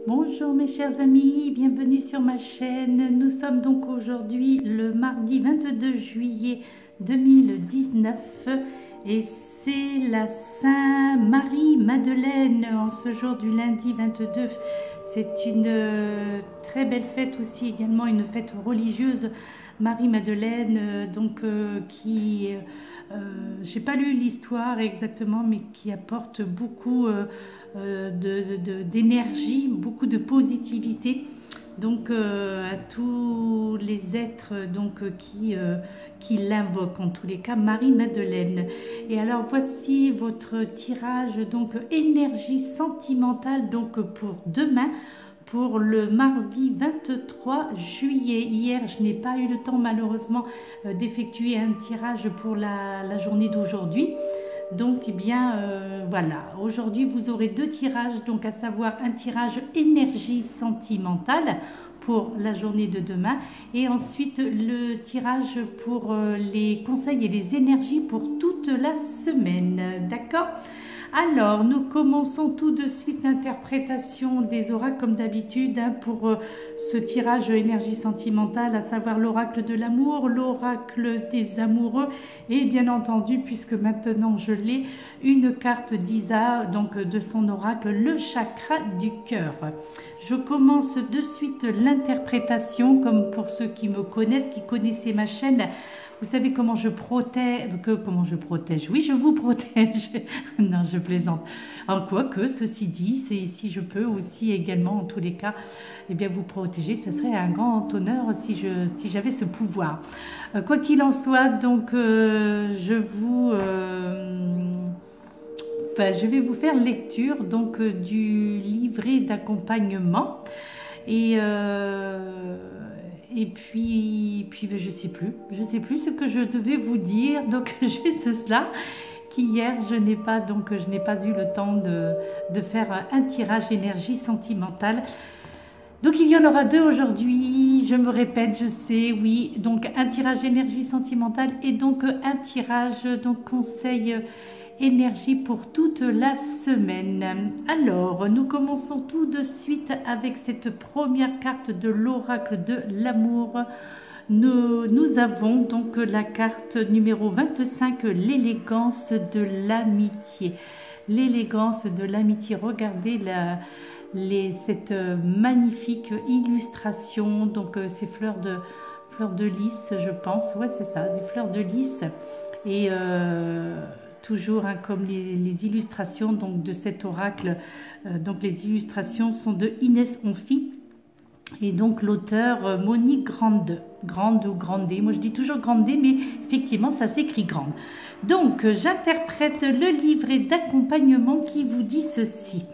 Bonjour mes chers amis, bienvenue sur ma chaîne. Nous sommes donc aujourd'hui le mardi 22 juillet 2019 et c'est la Saint-Marie-Madeleine en ce jour du lundi 22. C'est une très belle fête aussi, également une fête religieuse, Marie-Madeleine, qui... j'ai pas lu l'histoire exactement, mais qui apporte beaucoup d'énergie, beaucoup de positivité à tous les êtres qui l'invoquent, en tous les cas Marie-Madeleine. Et alors voici votre tirage énergie sentimentale pour demain, pour le mardi 23 juillet. Hier, je n'ai pas eu le temps malheureusement d'effectuer un tirage pour la journée d'aujourd'hui. Donc, voilà, aujourd'hui vous aurez deux tirages, à savoir un tirage énergie sentimentale pour la journée de demain et ensuite le tirage pour les conseils et les énergies pour toute la semaine. D'accord ? Alors, nous commençons tout de suite l'interprétation des oracles comme d'habitude pour ce tirage énergie sentimentale, à savoir l'oracle de l'amour, l'oracle des amoureux et bien entendu, puisque maintenant je l'ai, une carte d'Isa, de son oracle, le chakra du cœur. Je commence de suite l'interprétation, comme pour ceux qui me connaissent, qui connaissaient ma chaîne. Vous savez comment je protège, oui, je vous protège. Non, je plaisante. En quoi que, ceci dit, si je peux aussi également, en tous les cas, vous protéger, ce serait un grand honneur si j'avais ce pouvoir. Quoi qu'il en soit, je vais vous faire lecture du livret d'accompagnement et puis je sais plus ce que je devais vous dire, juste cela, qu'hier je n'ai pas eu le temps de faire un tirage énergie sentimentale. Donc il y en aura deux aujourd'hui, je me répète, je sais, oui, un tirage énergie sentimentale et un tirage conseil énergie pour toute la semaine. Alors, nous commençons tout de suite avec cette première carte de l'oracle de l'amour. Nous avons la carte numéro 25, l'élégance de l'amitié. L'élégance de l'amitié, regardez cette magnifique illustration, ces fleurs de lys, je pense, ouais c'est ça, des fleurs de lys et toujours comme les illustrations de cet oracle, les illustrations sont de Inès Onfi et l'auteur Monique Grande ou Grandet, moi je dis toujours Grandet mais effectivement ça s'écrit Grande. J'interprète le livret d'accompagnement qui vous dit ceci.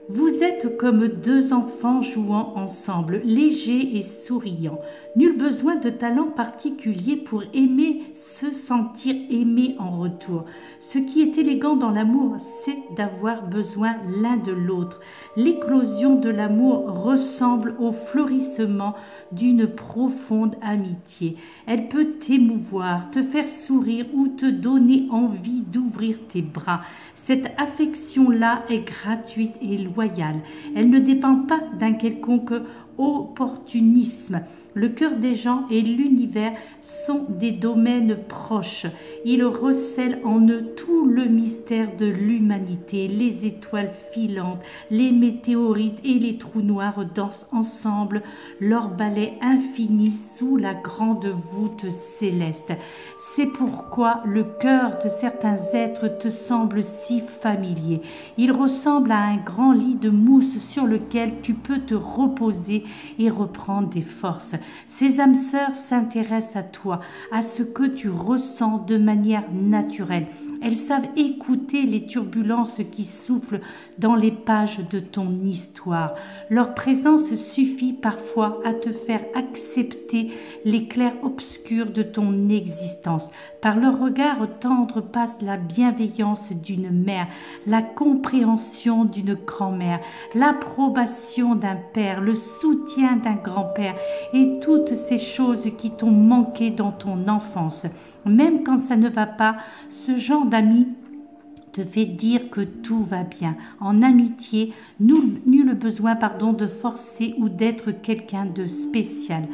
Vous êtes comme deux enfants jouant ensemble, légers et souriants. Nul besoin de talent particulier pour aimer, se sentir aimé en retour. Ce qui est élégant dans l'amour, c'est d'avoir besoin l'un de l'autre. L'éclosion de l'amour ressemble au fleurissement d'une profonde amitié. Elle peut t'émouvoir, te faire sourire ou te donner envie d'ouvrir tes bras. Cette affection-là est gratuite et loyale. Elle ne dépend pas d'un quelconque opportunisme. Le cœur des gens et l'univers sont des domaines proches. Ils recèlent en eux tout le mystère de l'humanité. Les étoiles filantes, les météorites et les trous noirs dansent ensemble leur ballet infini sous la grande voûte céleste. C'est pourquoi le cœur de certains êtres te semble si familier. Il ressemble à un grand lit de mousse sur lequel tu peux te reposer et reprendre des forces. Ces âmes sœurs s'intéressent à toi, à ce que tu ressens de manière naturelle. Elles savent écouter les turbulences qui soufflent dans les pages de ton histoire. Leur présence suffit parfois à te faire accepter les clairs obscurs de ton existence. Par leur regard tendre passe la bienveillance d'une mère, la compréhension d'une grand-mère, l'approbation d'un père, le soutien d'un grand-père et toutes ces choses qui t'ont manqué dans ton enfance. Même quand ça ne va pas, ce genre d'amis devait dire que tout va bien. En amitié, nul besoin, de forcer ou d'être quelqu'un de spécial.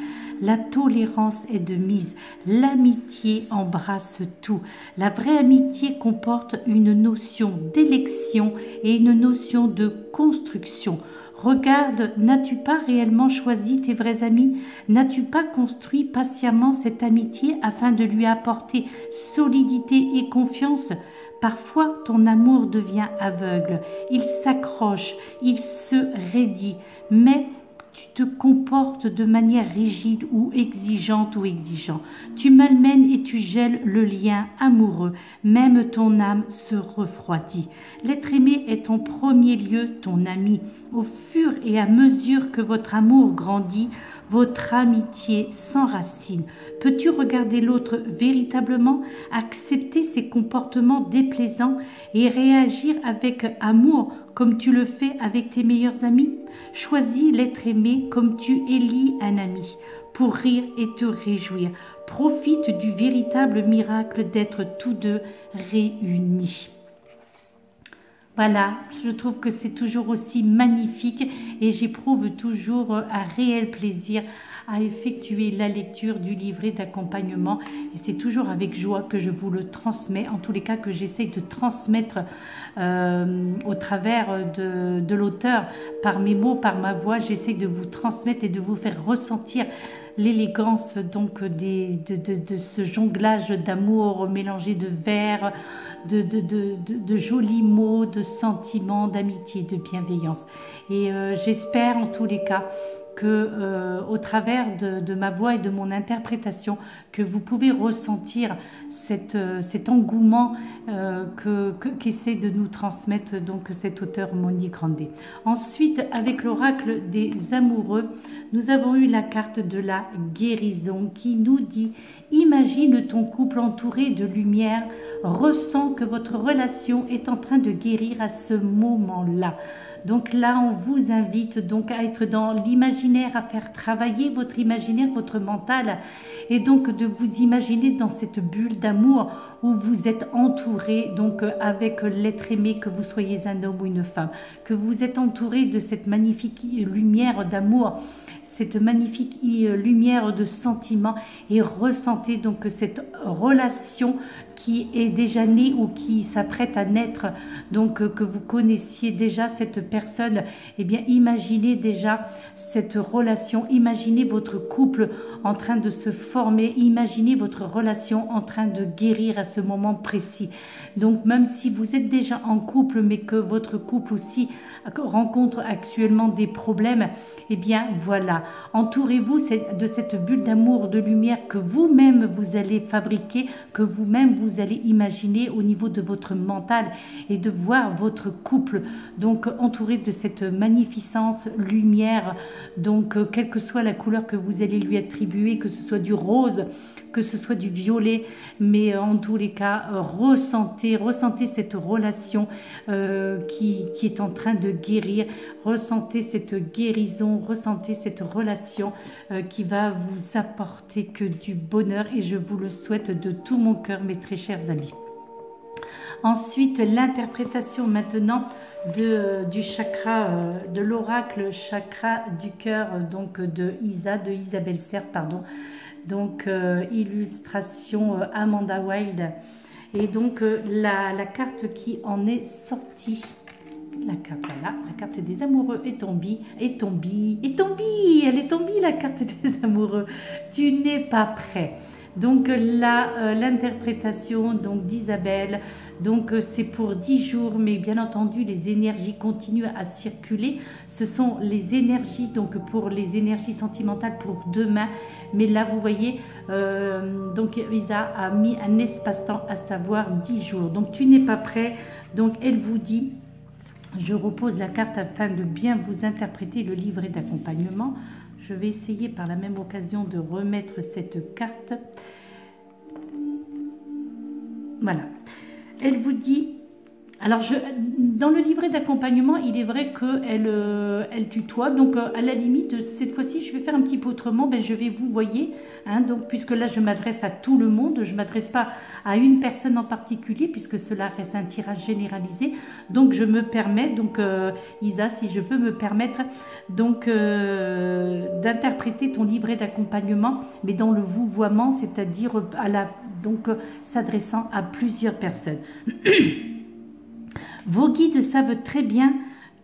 La tolérance est de mise. L'amitié embrasse tout. La vraie amitié comporte une notion d'élection et une notion de construction. Regarde, n'as-tu pas réellement choisi tes vrais amis? N'as-tu pas construit patiemment cette amitié afin de lui apporter solidité et confiance? Parfois, ton amour devient aveugle, il s'accroche, il se raidit, mais tu te comportes de manière rigide ou exigeante ou exigeant. Tu malmènes et tu gèles le lien amoureux. Même ton âme se refroidit. L'être aimé est en premier lieu ton ami. Au fur et à mesure que votre amour grandit, votre amitié s'enracine. Peux-tu regarder l'autre véritablement, accepter ses comportements déplaisants et réagir avec amour comme tu le fais avec tes meilleurs amis? Choisis l'être aimé comme tu élis un ami, pour rire et te réjouir. Profite du véritable miracle d'être tous deux réunis. Voilà, je trouve que c'est toujours aussi magnifique et j'éprouve toujours un réel plaisir à effectuer la lecture du livret d'accompagnement et c'est toujours avec joie que je vous le transmets, en tous les cas que j'essaie de transmettre au travers de l'auteur, par mes mots, par ma voix, j'essaie de vous transmettre et de vous faire ressentir l'élégance donc de ce jonglage d'amour mélangé de vers, de jolis mots, de sentiments, d'amitié, de bienveillance. Et j'espère en tous les cas que au travers de ma voix et de mon interprétation, que vous pouvez ressentir cet engouement qu'essaie de nous transmettre donc cet auteur Monique Grandet. Ensuite, avec l'oracle des amoureux, nous avons eu la carte de la guérison qui nous dit: imagine ton couple entouré de lumière, ressens que votre relation est en train de guérir à ce moment-là. Donc là, on vous invite donc à être dans l'imaginaire, à faire travailler votre imaginaire, votre mental, et donc de vous imaginer dans cette bulle d'amour où vous êtes entouré donc avec l'être aimé, que vous soyez un homme ou une femme, que vous êtes entouré de cette magnifique lumière d'amour, cette magnifique lumière de sentiment, et ressentez donc cette relation qui est déjà née ou qui s'apprête à naître, donc que vous connaissiez déjà cette personne. Eh bien, imaginez déjà cette relation, imaginez votre couple en train de se former, imaginez votre relation en train de guérir à ce moment précis. Donc même si vous êtes déjà en couple mais que votre couple aussi rencontre actuellement des problèmes, eh bien voilà, entourez-vous de cette bulle d'amour, de lumière que vous-même vous allez fabriquer, que vous-même vous allez imaginer au niveau de votre mental, et de voir votre couple donc entouré de cette magnificence lumière, donc quelle que soit la couleur que vous allez lui attribuer, que ce soit du rose, que ce soit du violet, mais en tous les cas, ressentez cette relation qui est en train de guérir, ressentez cette guérison, ressentez cette relation qui va vous apporter que du bonheur, et je vous le souhaite de tout mon cœur, mes très chers amis. Ensuite, l'interprétation maintenant du chakra, de l'oracle chakra du cœur, donc de Isabelle Serre, pardon. Donc illustration Amanda Wild, et donc la carte qui en est sortie, la carte, voilà, la carte des amoureux est tombée, elle est tombée, la carte des amoureux. Tu n'es pas prêt. Donc l'interprétation donc d'Isabelle, donc c'est pour 10 jours, mais bien entendu les énergies continuent à circuler. Ce sont les énergies, donc pour les énergies sentimentales pour demain, mais là vous voyez donc Isa a mis un espace-temps, à savoir 10 jours. Donc tu n'es pas prêt. Donc elle vous dit, je repose la carte afin de bien vous interpréter le livret d'accompagnement. Je vais essayer par la même occasion de remettre cette carte. Voilà. Elle vous dit, Alors, dans le livret d'accompagnement, il est vrai qu'elle elle tutoie. Donc, à la limite, cette fois-ci, je vais faire un petit peu autrement. Ben, je vais vous voyer. Hein, donc, puisque là, je m'adresse à tout le monde. Je ne m'adresse pas à une personne en particulier, puisque cela reste un tirage généralisé. Donc, je me permets, donc, Isa, si je peux me permettre, donc, d'interpréter ton livret d'accompagnement, mais dans le vouvoiement, c'est-à-dire donc, s'adressant à plusieurs personnes. Vos guides savent très bien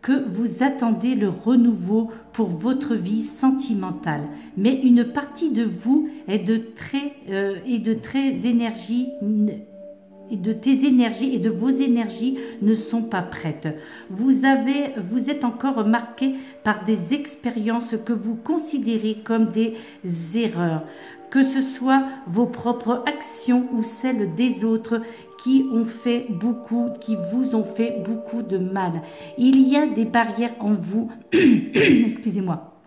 que vous attendez le renouveau pour votre vie sentimentale, mais une partie de vous est de tes énergies et de vos énergies ne sont pas prêtes. Vous êtes encore marqué par des expériences que vous considérez comme des erreurs, que ce soit vos propres actions ou celles des autres qui vous ont fait beaucoup de mal. Il y a des barrières en vous, excusez-moi.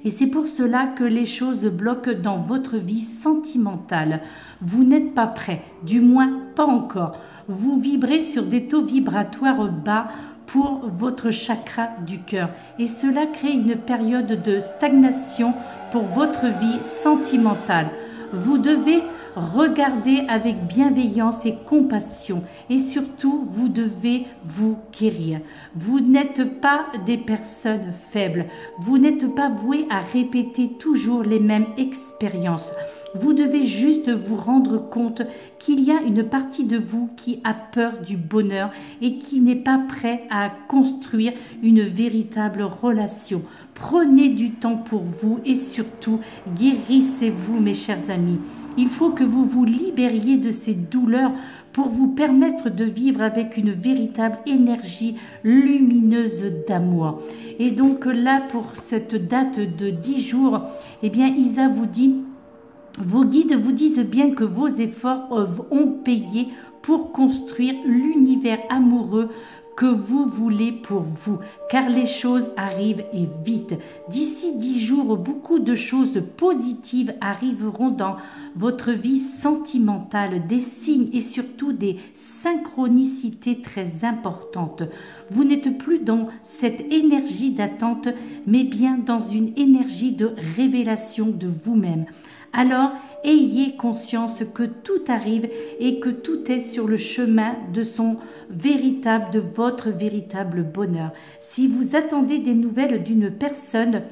Et c'est pour cela que les choses bloquent dans votre vie sentimentale. Vous n'êtes pas prêt, du moins pas encore. Vous vibrez sur des taux vibratoires bas pour votre chakra du cœur. Et cela crée une période de stagnation pour votre vie sentimentale. Vous devez regarder avec bienveillance et compassion et surtout vous devez vous guérir. Vous n'êtes pas des personnes faibles, vous n'êtes pas voué à répéter toujours les mêmes expériences. Vous devez juste vous rendre compte qu'il y a une partie de vous qui a peur du bonheur et qui n'est pas prêt à construire une véritable relation. Prenez du temps pour vous et surtout guérissez-vous, mes chers amis. Il faut que vous vous libériez de ces douleurs pour vous permettre de vivre avec une véritable énergie lumineuse d'amour. Et donc là, pour cette date de 10 jours, eh bien, Isa vous dit, vos guides vous disent bien que vos efforts ont payé pour construire l'univers amoureux que vous voulez pour vous, car les choses arrivent et vite. D'ici 10 jours, beaucoup de choses positives arriveront dans votre vie sentimentale, des signes et surtout des synchronicités très importantes. Vous n'êtes plus dans cette énergie d'attente, mais bien dans une énergie de révélation de vous-même. Alors, ayez conscience que tout arrive et que tout est sur le chemin de votre véritable bonheur. Si vous attendez des nouvelles d'une personne,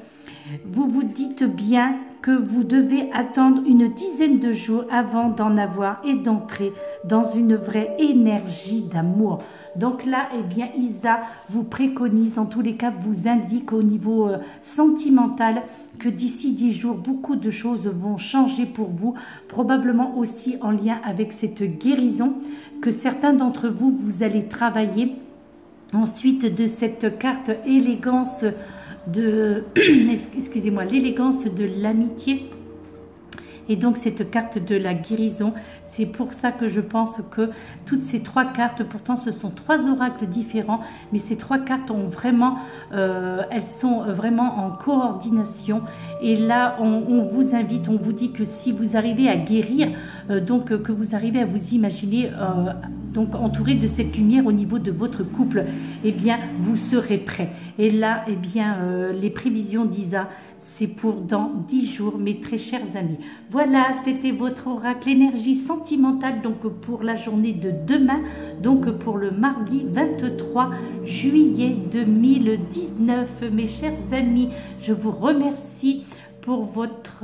vous vous dites bien que vous devez attendre une dizaine de jours avant d'en avoir et d'entrer dans une vraie énergie d'amour. Donc là, eh bien, Isa vous préconise, en tous les cas, vous indique au niveau sentimental que d'ici 10 jours, beaucoup de choses vont changer pour vous, probablement aussi en lien avec cette guérison que certains d'entre vous, vous allez travailler. Ensuite de cette carte élégance de, excusez-moi, l'élégance de l'amitié. Et donc cette carte de la guérison, c'est pour ça que je pense que toutes ces 3 cartes, pourtant ce sont 3 oracles différents, mais ces 3 cartes ont vraiment, elles sont vraiment en coordination. Et là, on vous invite, on vous dit que si vous arrivez à guérir, donc que vous arrivez à vous imaginer donc entouré de cette lumière au niveau de votre couple, eh bien vous serez prêt. Et là, eh bien les prévisions d'Isa, c'est pour dans 10 jours, mes très chers amis. Voilà, c'était votre oracle énergie sentimentale donc pour la journée de demain, donc pour le mardi 23 juillet 2019. Mes chers amis, je vous remercie pour votre...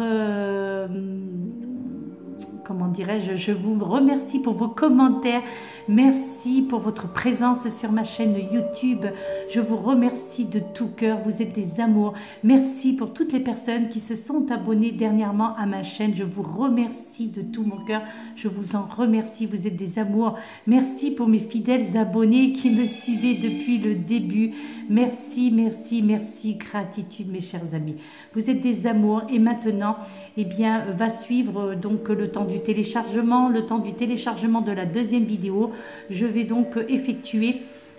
comment dirais-je, je vous remercie pour vos commentaires, merci pour votre présence sur ma chaîne YouTube, je vous remercie de tout cœur, vous êtes des amours, merci pour toutes les personnes qui se sont abonnées dernièrement à ma chaîne, je vous remercie de tout mon cœur, je vous en remercie, vous êtes des amours, merci pour mes fidèles abonnés qui me suivaient depuis le début, merci, merci, merci, gratitude mes chers amis, vous êtes des amours et maintenant, eh bien, va suivre donc le temps du téléchargement, de la deuxième vidéo. Je vais donc effectuer,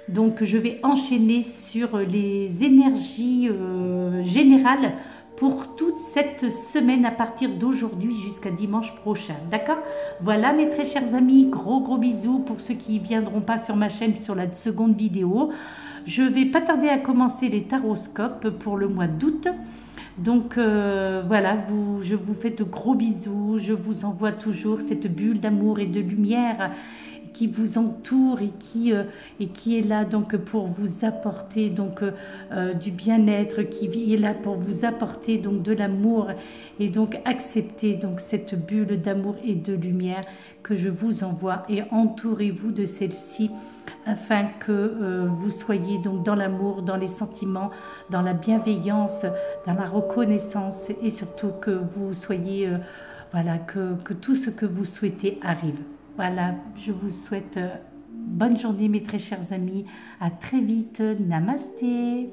donc je vais enchaîner sur les énergies générales pour toute cette semaine à partir d'aujourd'hui jusqu'à dimanche prochain. D'accord? Voilà mes très chers amis, gros bisous pour ceux qui ne viendront pas sur ma chaîne sur la seconde vidéo. Je vais pas tarder à commencer les taroscopes pour le mois d'août. Donc voilà, je vous fais de gros bisous, je vous envoie toujours cette bulle d'amour et de lumière qui vous entoure et qui est là donc pour vous apporter donc du bien-être, qui est là pour vous apporter donc de l'amour, et donc acceptez donc cette bulle d'amour et de lumière que je vous envoie, et entourez-vous de celle-ci afin que vous soyez donc dans l'amour, dans les sentiments, dans la bienveillance, dans la reconnaissance, et surtout que vous soyez, voilà, que tout ce que vous souhaitez arrive. Voilà, je vous souhaite bonne journée mes très chers amis, à très vite, namasté.